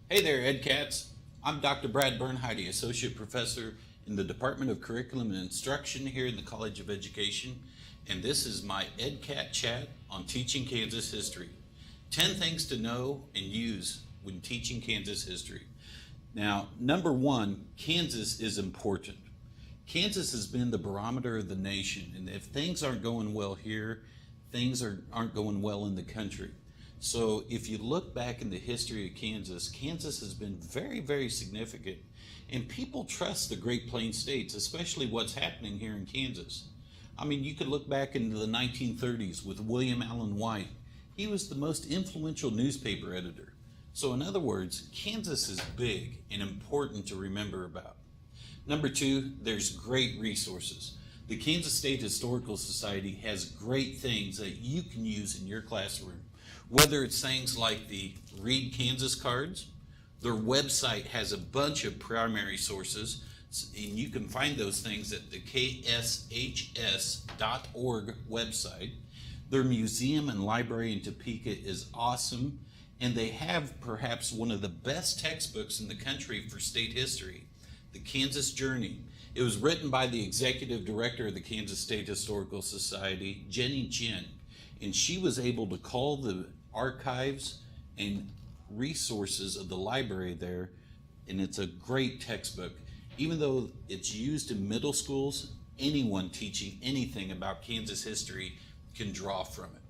Hey there, EdCats. I'm Dr. Brad Burenheide, Associate Professor in the Department of Curriculum and Instruction here in the College of Education, and this is my EdCat chat on teaching Kansas history. 10 things to know and use when teaching Kansas history. Now, number one, Kansas is important. Kansas has been the barometer of the nation, and if things aren't going well here, things aren't going well in the country. So if you look back in the history of Kansas, Kansas has been very, very significant. And people trust the Great Plains states, especially what's happening here in Kansas. I mean, you could look back into the 1930s with William Allen White. He was the most influential newspaper editor. So in other words, Kansas is big and important to remember about. Number two, there's great resources. The Kansas State Historical Society has great things that you can use in your classroom. Whether it's things like the Read Kansas cards, their website has a bunch of primary sources, and you can find those things at the kshs.org website. Their museum and library in Topeka is awesome, and they have perhaps one of the best textbooks in the country for state history, The Kansas Journey. It was written by the executive director of the Kansas State Historical Society, Jenny Jin, and she was able to call the archives and resources of the library there, and it's a great textbook. Even though it's used in middle schools, anyone teaching anything about Kansas history can draw from it.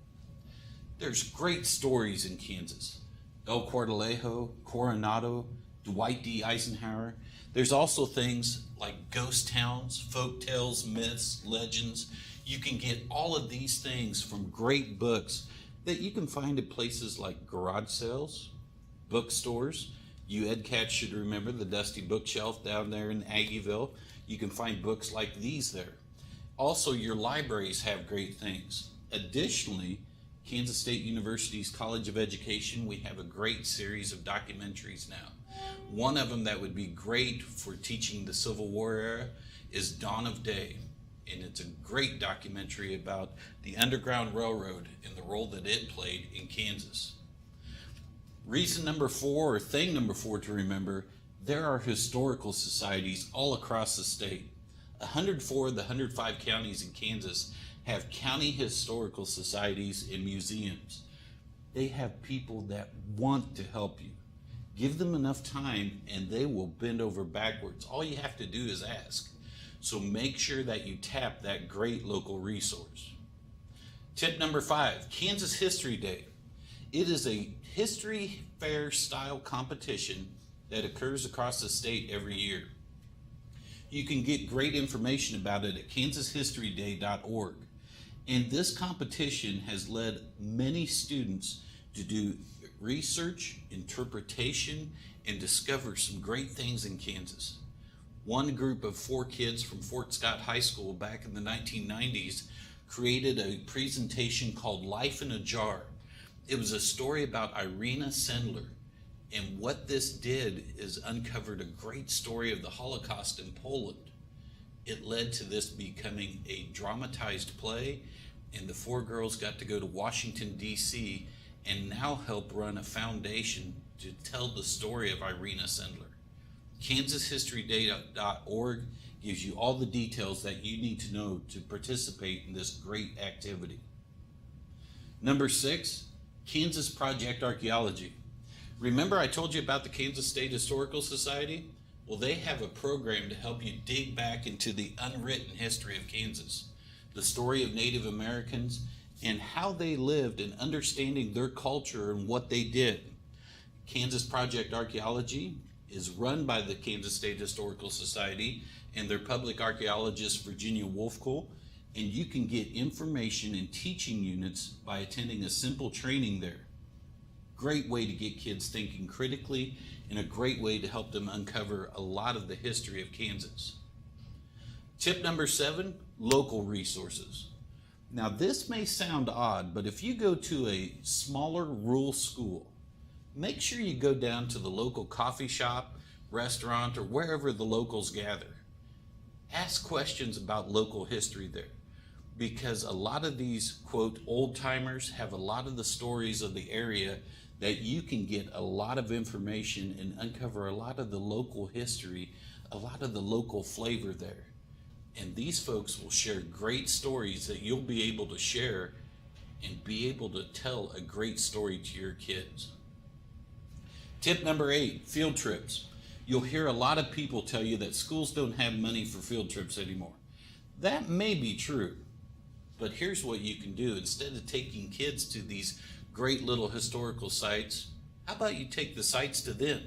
There's great stories in Kansas. El Cuartelejo, Coronado, Dwight D. Eisenhower. There's also things like ghost towns, folk tales, myths, legends. You can get all of these things from great books that you can find at places like garage sales, bookstores. You EdCats should remember the dusty bookshelf down there in Aggieville. You can find books like these there. Also, your libraries have great things. Additionally, Kansas State University's College of Education, we have a great series of documentaries now. One of them that would be great for teaching the Civil War era is Dawn of Day. And it's a great documentary about the Underground Railroad and the role that it played in Kansas. Reason number four, or thing number four to remember, there are historical societies all across the state. 104 of the 105 counties in Kansas have county historical societies and museums. They have people that want to help you. Give them enough time and they will bend over backwards. All you have to do is ask. So make sure that you tap that great local resource. Tip number 5, Kansas History Day. It is a history fair style competition that occurs across the state every year. You can get great information about it at kansashistoryday.org. And this competition has led many students to do research, interpretation, and discover some great things in Kansas. One group of 4 kids from Fort Scott High School back in the 1990s created a presentation called Life in a Jar. It was a story about Irina Sendler, and what this did is uncovered a great story of the Holocaust in Poland. It led to this becoming a dramatized play, and the 4 girls got to go to Washington, D.C., and now help run a foundation to tell the story of Irina Sendler. kansashistoryday.org gives you all the details that you need to know to participate in this great activity. Number 6, Kansas Project Archaeology. Remember I told you about the Kansas State Historical Society? Well, they have a program to help you dig back into the unwritten history of Kansas, the story of Native Americans, and how they lived and understanding their culture and what they did. Kansas Project Archaeology is run by the Kansas State Historical Society and their public archaeologist, Virginia Wolfkuhl, and you can get information and teaching units by attending a simple training there. Great way to get kids thinking critically and a great way to help them uncover a lot of the history of Kansas. Tip number 7, local resources. Now this may sound odd, but if you go to a smaller rural school, make sure you go down to the local coffee shop, restaurant, or wherever the locals gather. Ask questions about local history there, because a lot of these, quote, old timers have a lot of the stories of the area that you can get a lot of information and uncover a lot of the local history, a lot of the local flavor there. And these folks will share great stories that you'll be able to share and be able to tell a great story to your kids. Tip number 8, field trips. You'll hear a lot of people tell you that schools don't have money for field trips anymore. That may be true, but here's what you can do. Instead of taking kids to these great little historical sites, how about you take the sites to them?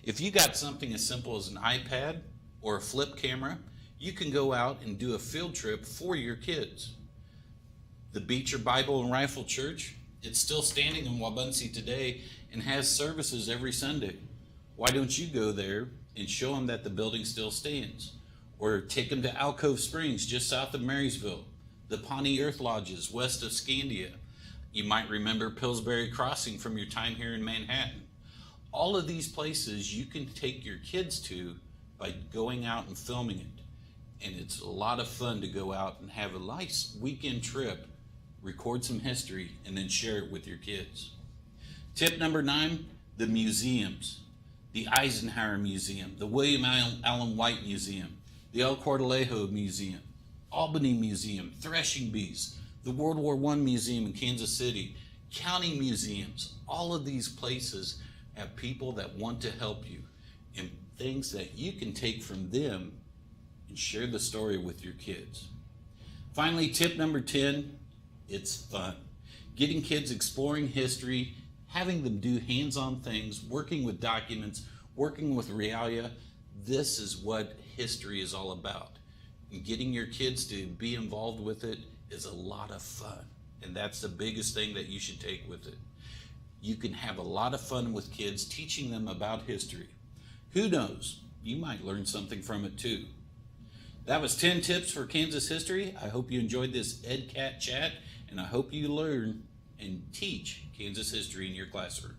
If you got something as simple as an iPad or a flip camera, you can go out and do a field trip for your kids. The Beecher Bible and Rifle Church, it's still standing in Wabaunsee today and has services every Sunday. Why don't you go there and show them that the building still stands? Or take them to Alcove Springs, just south of Marysville, the Pawnee Earth Lodges, west of Scandia. You might remember Pillsbury Crossing from your time here in Manhattan. All of these places you can take your kids to by going out and filming it. And it's a lot of fun to go out and have a nice weekend trip, record some history, and then share it with your kids. Tip number 9, the museums. The Eisenhower Museum, the William Allen White Museum, the El Cortalejo Museum, Albany Museum, Threshing Bees, the World War I Museum in Kansas City, county museums. All of these places have people that want to help you and things that you can take from them and share the story with your kids. Finally, tip number 10, it's fun. Getting kids exploring history, having them do hands-on things, working with documents, working with realia. This is what history is all about. And getting your kids to be involved with it is a lot of fun. And that's the biggest thing that you should take with it. You can have a lot of fun with kids teaching them about history. Who knows? You might learn something from it too. That was 10 tips for Kansas history. I hope you enjoyed this EdCat chat, and I hope you learn and teach Kansas history in your classroom.